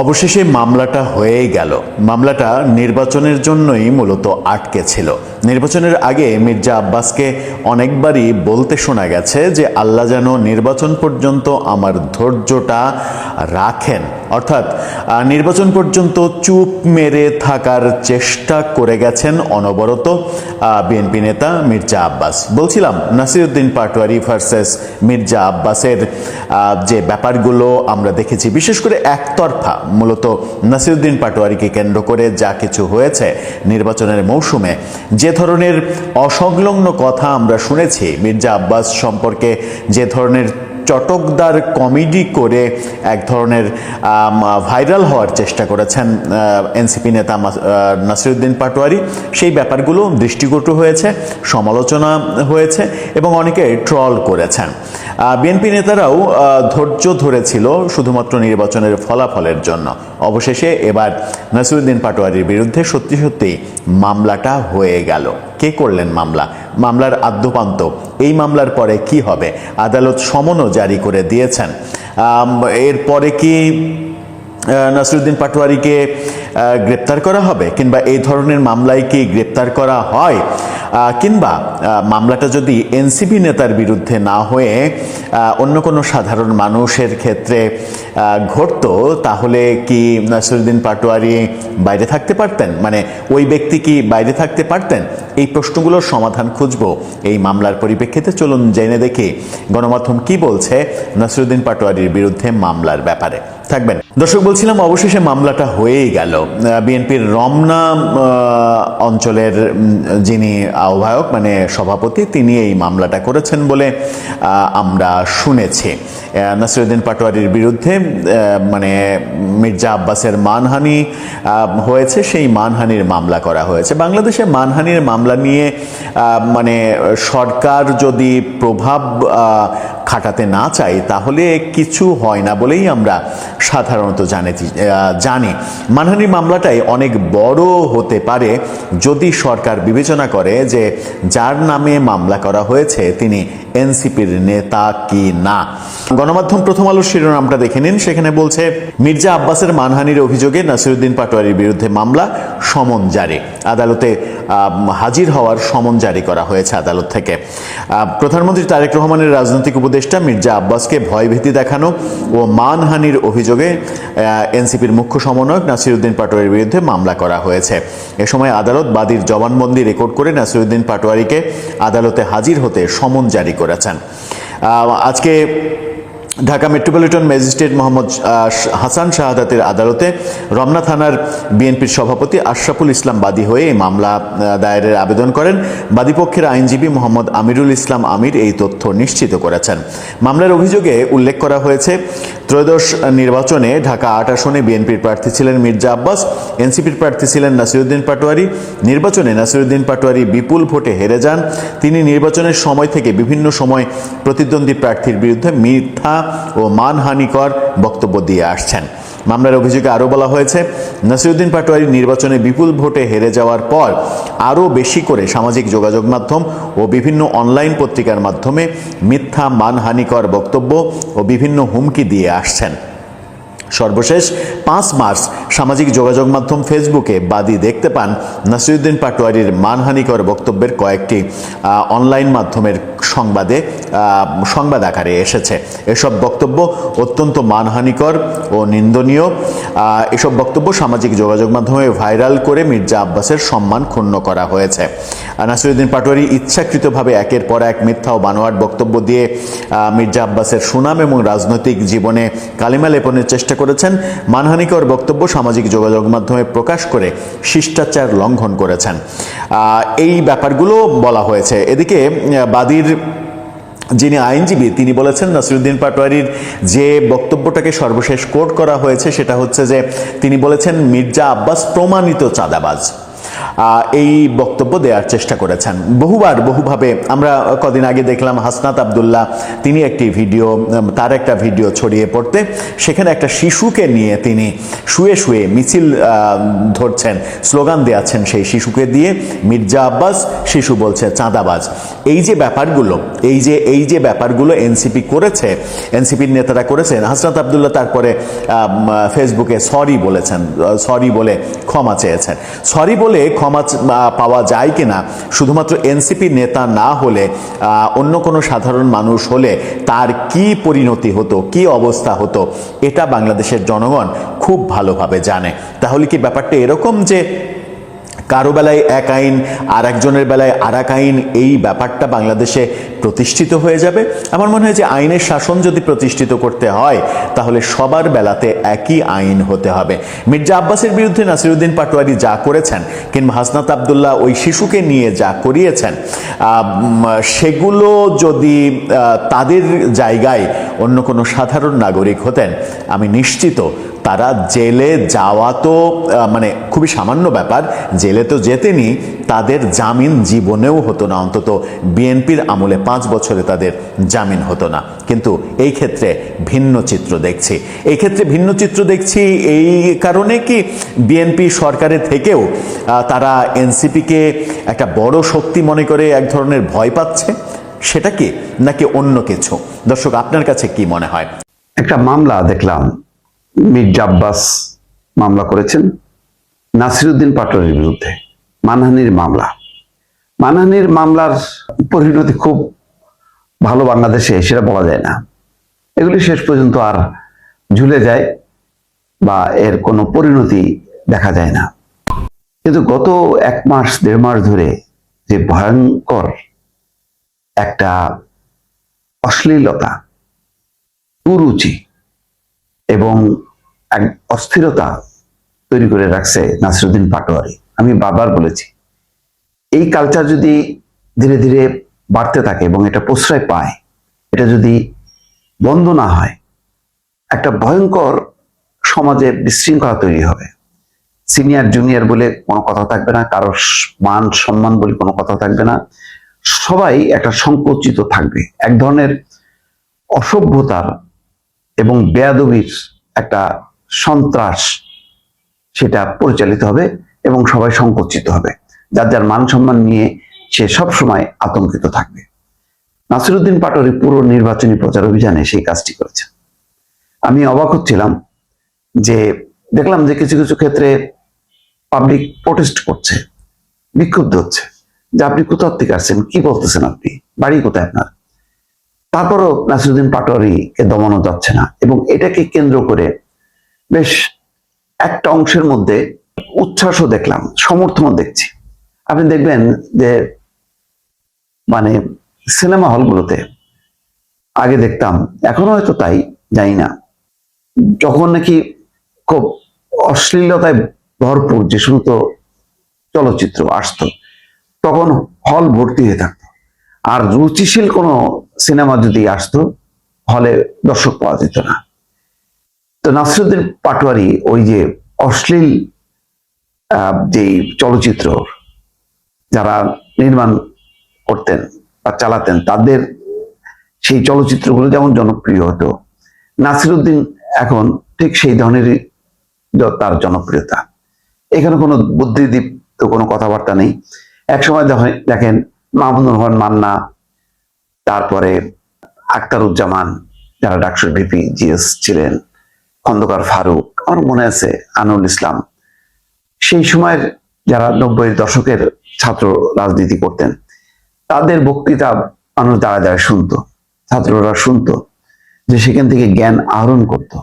অবশেষে মামলাটা হয়ে গেল। মামলাটা নির্বাচনের জন্যই মূলত আটকে ছিল। নির্বাচনের আগে মির্জা আব্বাসকে অনেকবারই বলতে শোনা গেছে যে আল্লাহ যেন নির্বাচন পর্যন্ত আমার ধৈর্যটা রাখেন, অর্থাৎ নির্বাচন পর্যন্ত চুপ মেরে থাকার চেষ্টা করে গেছেন অনবরত বিএনপি নেতা মির্জা আব্বাস। বলছিলাম নাসিরউদ্দিন পাটোয়ারি ভার্সেস মির্জা আব্বাসের যে ব্যাপারগুলো আমরা দেখেছি, বিশেষ করে একতরফা মূলত নাসিরউদ্দিন পাটোয়ারিকে কেন্দ্র করে যা কিছু হয়েছে নির্বাচনের মৌসুমে, যে ধরনের অসংলগ্ন কথা আমরা শুনেছি মির্জা আব্বাস সম্পর্কে, যে ধরনের চটকদার কমেডি করে এক ধরনের ভাইরাল হওয়ার চেষ্টা করেছেন এনসিপি নেতা নাসিরউদ্দিন পাটোয়ারি, সেই ব্যাপারগুলো দৃষ্টিকটু হয়েছে, সমালোচনা হয়েছে এবং অনেকে ট্রল করেছেন। বিএনপি নেতারাও ধৈর্য ধরেছিল শুধুমাত্র নির্বাচনের ফলাফলের জন্য। অবশেষে এবার নাসিরউদ্দিন পাটোয়ারির বিরুদ্ধে সত্যি সত্যি মামলাটা হয়ে গেল। কে করলেন মামলা? মামলার আদ্যোপান্ত, এই মামলার পরে কি হবে? আদালত সমনও জারি করে দিয়েছেন। এরপরে কি নাসিরউদ্দিন পাটোয়ারিকে গ্রেপ্তার করা হবে, কিংবা এই ধরনের মামলায় কি গ্রেপ্তার করা হয়, কিংবা মামলাটা যদি এনসিপি নেতার বিরুদ্ধে না হয়ে অন্য কোনো সাধারণ মানুষের ক্ষেত্রে ঘটতো, তাহলে কি নাসিরউদ্দিন পাটোয়ারি বাইরে থাকতে পারতেন? মানে ওই ব্যক্তি কি বাইরে থাকতে পারতেন? এই প্রশ্নগুলোর সমাধান খুঁজবো এই মামলার পরিপ্রেক্ষিতে। চলুন জেনে দেখি গণমাধ্যম কি বলছে নাসিরউদ্দিন পাটোয়ারির বিরুদ্ধে মামলার ব্যাপারে। থাকবেন দর্শক। বলছিলাম অবশেষে মামলাটা হয়েই গেল। বিএনপির রমনা অঞ্চলের যিনি আহ্বায়ক মানে সভাপতি, তিনি এই মামলাটা করেছেন বলে আমরা শুনেছি। নাসিরউদ্দিন পাটোয়ারির বিরুদ্ধে মানে মির্জা আব্বাসের মানহানি হয়েছে, সেই মানহানির মামলা করা হয়েছে। বাংলাদেশে মানহানির মামলা নিয়ে মানে সরকার যদি প্রভাব খাটাতে না চাই তাহলে কিছু হয় না বলেই আমরা সাধারণত জানি। মানহানির মামলাটাই অনেক বড় হতে পারে যদি সরকার বিবেচনা করে যে যার নামে মামলা করা হয়েছে তিনি এনসিপির নেতা কি না। গণমাধ্যম প্রথম আলোর শিরোনামটা দেখে নিন, সেখানে বলছে মির্জা আব্বাসের মানহানির অভিযোগে নাসিরউদ্দিন পাটোয়ারির বিরুদ্ধে মামলা, সমন জারি। আদালতে হাজির হওয়ার সমন জারি করা হয়েছে আদালত থেকে। প্রধানমন্ত্রী তারেক রহমানের রাজনৈতিক উপদেষ্টা মির্জা আব্বাসকে ভয়ভীতি দেখানো ও মানহানির অভিযোগে এনসিপির মুখ্য সমন্বয়ক নাসিরউদ্দিন পাটোয়ারির বিরুদ্ধে মামলা করা হয়েছে। এ সময় আদালত বাদীর জবানবন্দি রেকর্ড করে নাসিরউদ্দিন পাটোয়ারিকে আদালতে হাজির হতে সমন জারি করেছেন। আজকে ঢাকা মেট্রোপলিটন ম্যাজিস্ট্রেট মোহাম্মদ হাসান শাহাদাতের আদালতে রমনা থানার বিএনপির সভাপতি আশরাফুল ইসলাম বাদী হয়ে এই মামলা দায়েরের আবেদন করেন। বাদীপক্ষের আইনজীবী মোহাম্মদ আমিরুল ইসলাম আমির এই তথ্য নিশ্চিত করেছেন। মামলার অভিযোগে উল্লেখ করা হয়েছে, ত্রয়োদশ নির্বাচনে ঢাকা ৮ আসনে বিএনপির প্রার্থী ছিলেন মির্জা আব্বাস, এনসিপির প্রার্থী ছিলেন নাসিরউদ্দিন পাটোয়ারি। নির্বাচনে নাসিরউদ্দিন পাটোয়ারি বিপুল ভোটে হেরে যান। তিনি নির্বাচনের সময় থেকে বিভিন্ন সময় প্রতিদ্বন্দ্বী প্রার্থীর বিরুদ্ধে মিথ্যা ও মানহানিকর বক্তব্য দিয়ে আসছেন। মামলার অভিযোগে আরও বলা হয়েছে, নাসিরউদ্দিন পাটোয়ারি নির্বাচনে বিপুল ভোটে হেরে যাওয়ার পর আরও বেশি করে সামাজিক যোগাযোগ মাধ্যম ও বিভিন্ন অনলাইন পত্রিকার মাধ্যমে মিথ্যা মানহানিকর বক্তব্য ও বিভিন্ন হুমকি দিয়ে আসছেন। সর্বশেষ 5 মার্চ সামাজিক যোগাযোগ মাধ্যম ফেসবুকে বাদী দেখতে পান নাসিরউদ্দিন পাটোয়ারির মানহানিকর বক্তব্যের কয়েকটি অনলাইন মাধ্যমের সংবাদ আকারে এসেছে। এসব বক্তব্য অত্যন্ত মানহানিকর ও নিন্দনীয়। এসব বক্তব্য সামাজিক যোগাযোগ মাধ্যমে ভাইরাল করে মির্জা আব্বাসের সম্মান ক্ষুণ্ণ করা হয়েছে। নাসিরউদ্দিন পাটোয়ারি ইচ্ছাকৃতভাবে একের পর এক মিথ্যা ও বানোয়াট বক্তব্য দিয়ে মির্জা আব্বাসের সুনাম এবং রাজনৈতিক জীবনে কালিমা লেপনের চেষ্টা করেছেন। মানহানিকর বক্তব্য সামাজিক যোগাযোগ মাধ্যমে প্রকাশ করে শিষ্টাচার লঙ্ঘন করেছেন। এই ব্যাপারগুলো বলা হয়েছে। এদিকে বাদীর যিনি আইনজীবী তিনি বলেছেন, নাসিরউদ্দিন পাটোয়ারির যে বক্তব্যটাকে সর্বশেষ কোট করা হয়েছে সেটা হচ্ছে যে তিনি বলেছেন মির্জা আব্বাস প্রমাণিত চাঁদাবাজ। এই বক্তব্য দেওয়ার চেষ্টা করেছেন বহুভাবে। আমরা কদিন আগে দেখলাম হাসনাত আব্দুল্লাহ তিনি তার একটা ভিডিও ছড়িয়ে পড়তে সেখানে একটা শিশুকে নিয়ে তিনি শুয়ে শুয়ে মিছিল ধরছেন, স্লোগান দেওয়াচ্ছেন সেই শিশুকে দিয়ে, মির্জা আব্বাস শিশু বলছে চাঁদাবাজ। এই যে ব্যাপারগুলো এনসিপি করেছে, এনসিপির নেতারা করেছেন। হাসনাত আব্দুল্লাহ তারপরে ফেসবুকে সরি বলে ক্ষমা চেয়েছেন। সরি বলে ক্ষমা পাওয়া যায় কিনা, শুধুমাত্র এনসিপি নেতা না হলে অন্য কোনো সাধারণ মানুষ হলে তার কি পরিণতি হতো, কি অবস্থা হতো, এটা বাংলাদেশের জনগণ খুব ভালোভাবে জানে। তাহলে কি ব্যাপারটা এরকম যে কারো বেলায় এক আইন আর একজনের বেলায় আর এক আইন, এই ব্যাপারটা বাংলাদেশে প্রতিষ্ঠিত হয়ে যাবে? আমার মনে হয় যে আইনের শাসন যদি প্রতিষ্ঠিত করতে হয় তাহলে সবার বেলাতে একই আইন হতে হবে। মির্জা আব্বাসের বিরুদ্ধে নাসিরউদ্দিন পাটোয়ারি যা করেছেন কিংবা হাসনাত আব্দুল্লাহ ওই শিশুকে নিয়ে যা করিয়েছেন, সেগুলো যদি তাদের জায়গায় অন্য কোনো সাধারণ নাগরিক হতেন, আমি নিশ্চিত তারা জেলে যাওয়া তো মানে খুবই সামান্য ব্যাপার, জেলে তো যেতেনি, তাদের জামিন জীবনেও হতো না, অন্তত বিএনপির আমলে 5 বছরে তাদের জামিন হতো না। কিন্তু এই ক্ষেত্রে ভিন্ন চিত্র দেখছি। এই কারণে কি বিএনপি সরকারের থেকেও তারা এনসিপিকে একটা বড় শক্তি মনে করে এক ধরনের ভয় পাচ্ছে, সেটা কি নাকি অন্য কিছু? দর্শক, আপনার কাছে কি মনে হয়? একটা মামলা দেখলাম, মির্জা আব্বাস মামলা করেছেন নাসিরউদ্দিন পাটোয়ারির বিরুদ্ধে, মানহানির মামলার পরিণতি খুব ভালো বাংলাদেশে, সেটা বলা যায় না। এগুলি শেষ পর্যন্ত আর ঝুলে যায় বা এর কোনো পরিণতি দেখা যায় না। কিন্তু গত 1 মাস 1.5 মাস ধরে যে ভয়ঙ্কর একটা অশ্লীলতা, কুরুচি এবং এক অস্থিরতা তৈরি করে রাখছে নাসিরউদ্দিন পাটোয়ারি। আমি বারবার বলেছি, এই কালচার যদি ধীরে ধীরে বাড়তে থাকে এবং এটা প্রশ্রয় পায়, এটা যদি বন্ধ না হয়, একটা ভয়ঙ্কর সমাজে বিশৃঙ্খলা তৈরি হবে। সিনিয়র জুনিয়র বলে কোনো কথা থাকবে না, কারোর মান সম্মান বলে কোনো কথা থাকবে না, সবাই একটা সংকুচিত থাকবে। এক ধরনের অসভ্যতার এবং বেয়াদবির একটা সন্ত্রাস সেটা পরিচালিত হবে এবং সবাই সংকুচিত হবে। যার যার মান সম্মান নিয়ে সে সব সময় আতঙ্কিত থাকবে। নাসিরউদ্দিন পাটোয়ারি পুরো নির্বাচনী প্রচার অভিযানে সেই কাজটি করেছে। আমি অবাক হচ্ছিলাম যে দেখলাম যে কিছু কিছু ক্ষেত্রে পাবলিক প্রোটেস্ট করছে, বিক্ষুব্ধ হচ্ছে যে আপনি কোথা থেকে আসছেন, কি বলতেছেন, আপনি বাড়ি কোথায় আপনার? তারপরও নাসিরউদ্দিন পাটোয়ারিকে দমানো যাচ্ছে না এবং এটাকে কেন্দ্র করে বেশ একটা অংশের মধ্যে উচ্ছ্বাসও দেখলাম, সমর্থনও দেখছি। আপনি দেখবেন যে মানে সিনেমা হলগুলোতে আগে দেখতাম, এখনো হয়তো তাই, জানি না, যখন নাকি খুব অশ্লীলতায় ভরপুর যে সমস্ত চলচ্চিত্র আসতো তখন হল ভর্তি হয়ে থাকতো। আর রুচিশীল কোনো সিনেমা যদি আসতো হলে দর্শক পাওয়া যেত না। তো নাসিরউদ্দিন পাটোয়ারি ওই যে অশ্লীল যে চলচ্চিত্র যারা নির্মাণ করতেন বা চালাতেন, তাদের সেই চলচ্চিত্রগুলো যেমন জনপ্রিয় হতো, নাসিরউদ্দিন এখন ঠিক সেই ধরনেরই তার জনপ্রিয়তা। এখানে কোনো বুদ্ধিদীপ্ত কোনো কথাবার্তা নেই। একসময় দেখেন মাহমুদুর রহমান মান্না, তারপরে আখতারুজ্জামান, যারা ডাকসুর ভিপি জিএস ছিলেন, খন্দকার ফারুক, আমার মনে আছে আনুল ইসলাম, সেই সময়ের যারা 90-এর দশকের ছাত্র রাজনীতি করতেন, তাদের বক্তৃতা মানুষ দাঁড়ায় দাঁড়ায় শুনতো, ছাত্ররা শুনতো, যে সেখান থেকে জ্ঞান আহরণ করত।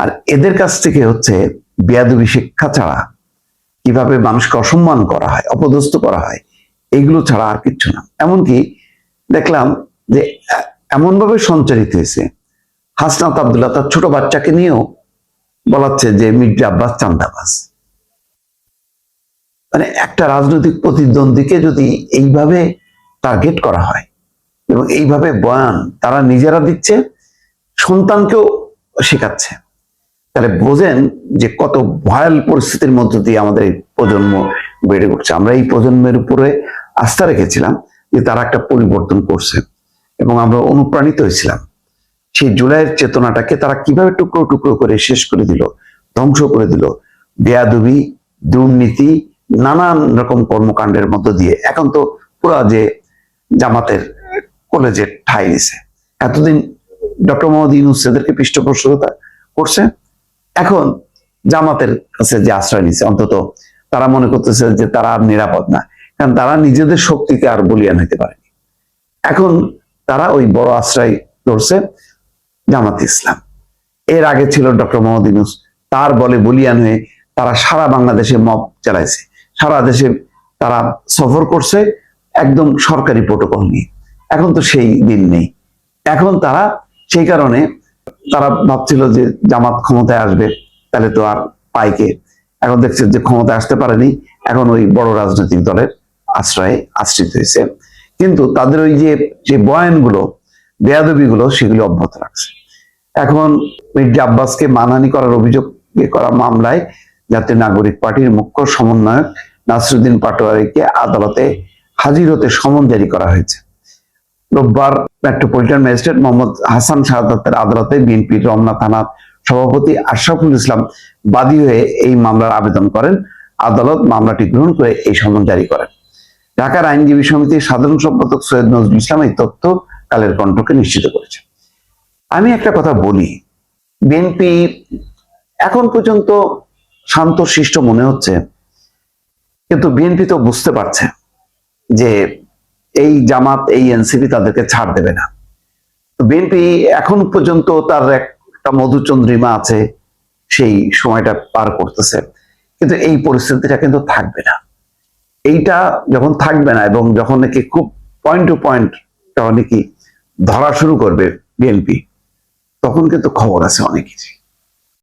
আর এদের কাছ থেকে হচ্ছে বেয়াদবি শিক্ষা ছাড়া, কিভাবে মানুষকে অসম্মান করা হয়, অপদস্থ করা হয়, এইগুলো ছাড়া আর কিচ্ছু না। এমনকি দেখলাম যে এমনভাবে সঞ্চারিত হয়েছে, হাসনাত আব্দুল্লাহ তার ছোট বাচ্চাকে নিয়েও বলাচ্ছে যে মির্জা আব্বাস চাঁদাবাজ। মানে একটা রাজনৈতিক প্রতিদ্বন্দ্বীকে যদি এইভাবে টার্গেট করা হয় এবং এইভাবে বয়ান তারা নিজেরা দিচ্ছে, সন্তানকেও শেখাচ্ছে, তাহলে বোঝেন যে কত ভয়াল পরিস্থিতির মধ্য দিয়ে আমাদের প্রজন্ম বেড়ে উঠছে। আমরা এই প্রজন্মের উপরে আস্থা রেখেছিলাম যে তারা একটা পরিবর্তন করছে এবং আমরা অনুপ্রাণিত হয়েছিলাম। সেই জুলাইয়ের চেতনাটাকে তারা কিভাবে টুকরো টুকরো করে শেষ করে দিল, ধ্বংস করে দিল, বেয়াদবি, দুর্নীতি, নানান রকম কর্মকাণ্ডের মধ্য দিয়ে এখন তো পুরা যে জামাতের কলেজে ঠাঁই দিছে। এতদিন ডক্টর মোহাম্মদ ইউনূস এদেরকে পৃষ্ঠপোষকতা করছে, এখন জামাতের কাছে যে আশ্রয় নিছে, অন্তত তারা মনে করতেছে যে তারা আর নিরাপদ না, কারণ তারা নিজেদের শক্তিকে আর বলিয়ান হইতে পারেনি। এখন তারা ওই বড় আশ্রয় ধরছে জামাত ইসলাম। এর আগে ছিল ডক্টর মোহাম্মদ ইউনূস, তার বলে বলিয়ান হয়ে তারা সারা বাংলাদেশে মব চালাইছে, সারা দেশে তারা সফর করছে একদম সরকারি প্রোটোকল নিয়ে। এখন তো সেই দিন নেই। এখন তারা সেই কারণে তারা ভাবছিল যে জামাত ক্ষমতায় আসবে, তাহলে তো আর পাইকে। এখন দেখছে যে ক্ষমতায় আসতে পারেনি, এখন ওই বড় রাজনৈতিক দলের আশ্রয়ে আশ্রিত হয়েছে। কিন্তু তাদের ওই যে বয়ানগুলো, বেয়াদবিগুলো, সেগুলো অব্যাহত রাখছে। এখন মির্জা আব্বাসকে মানহানি করার অভিযোগ করা মামলায় জাতীয় নাগরিক পার্টির মুখ্য সমন্বয়ক নাসিরুদ্দিন পাটোয়ারিকে আদালতে হাজির হতে সমন জারি করা হয়েছে। রোববার মেট্রোপলিটন ম্যাজিস্ট্রেট মোহাম্মদ হাসান শাহাদাতের আদালতে বিএনপির রমনা থানার সভাপতি আশরাফুল ইসলাম বাদী হয়ে এই মামলার আবেদন করেন। আদালত মামলাটি গ্রহণ করে এই সমন জারি করেন। ঢাকার আইনজীবী সমিতির সাধারণ সম্পাদক সৈয়দ নজরুল ইসলাম এই তথ্য কালের কণ্ঠকে নিশ্চিত করেছেন। আমি একটা কথা বলি, বিএনপি এখন পর্যন্ত শান্ত শিষ্ট মনে হচ্ছে, কিন্তু বিএনপি তো বুঝতে পারছে যে এই জামাত, এই এনসিপি তাদেরকে ছাড় দেবে না। তো বিএনপি এখন পর্যন্ত তার একটা মধুচন্দ্রিমা আছে, সেই সময়টা পার করতেছে, কিন্তু এই পরিস্থিতিটা কিন্তু থাকবে না। এইটা যখন থাকবে না এবং যখন নাকি খুব পয়েন্ট টু পয়েন্ট নাকি ধরা শুরু করবে বিএনপি, তখন কিন্তু খবর আছে অনেক কিছু।